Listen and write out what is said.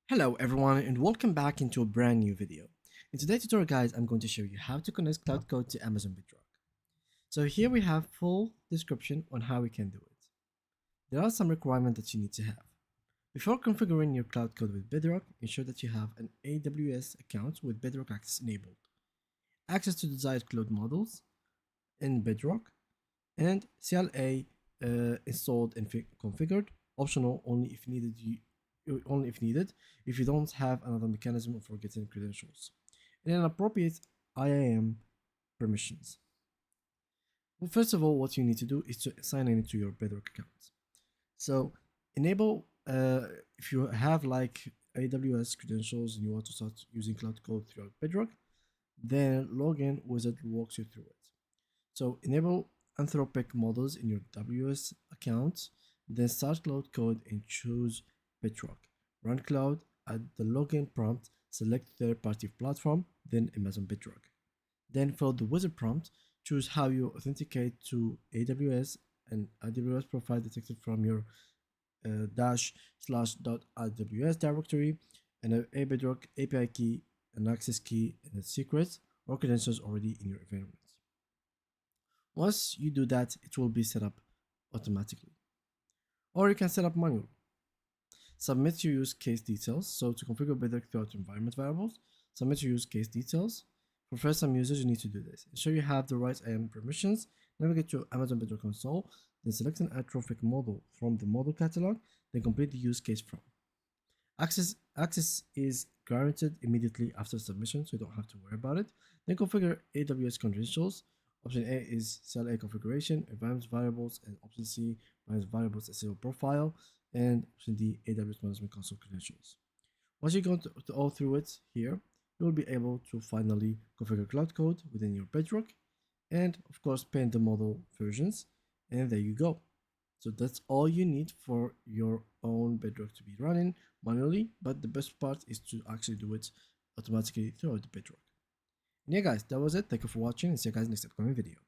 Hello everyone and welcome back into a brand new video. In today's tutorial guys, I'm going to show you how to connect Cloud Code to Amazon Bedrock. So here we have full description on how we can do it. There are some requirements that you need to have. Before configuring your Cloud Code with Bedrock, ensure that you have an AWS account with Bedrock Access enabled, access to desired cloud models in Bedrock, and CLA installed and configured, optional only if needed. If you don't have another mechanism for getting credentials, and an appropriate IAM permissions. Well, first of all, what you need to do is to sign in to your Bedrock account. So enable if you have like AWS credentials and you want to start using Cloud Code throughout Bedrock, then login wizard walks you through it. So enable Anthropic models in your AWS account, then start Cloud Code and choose Bedrock. Run Cloud, at the login prompt, select third-party platform, then Amazon Bedrock. Then follow the wizard prompt, choose how you authenticate to AWS and AWS profile detected from your //.aws directory and a Bedrock API key, an access key, and a secret or credentials already in your environment. Once you do that, it will be set up automatically. Or you can set up manually. Submit your use case details. So to configure Bedrock throughout environment variables, submit your use case details. For first-time users, you need to do this. Ensure you have the right IAM permissions. Navigate to Amazon Bedrock console, then select an Anthropic model from the model catalog, then complete the use case from. Access is granted immediately after submission, so you don't have to worry about it. Then configure AWS credentials. Option A is CLA configuration, environment variables, and option C manage variables SEO profile, and option D AWS management console credentials. Once you go to all through it here, you will be able to finally configure Cloud Code within your Bedrock, and of course paint the model versions, and there you go. So that's all you need for your own Bedrock to be running manually, but the best part is to actually do it automatically throughout the Bedrock. And yeah guys, that was it. Thank you for watching and see you guys next upcoming video.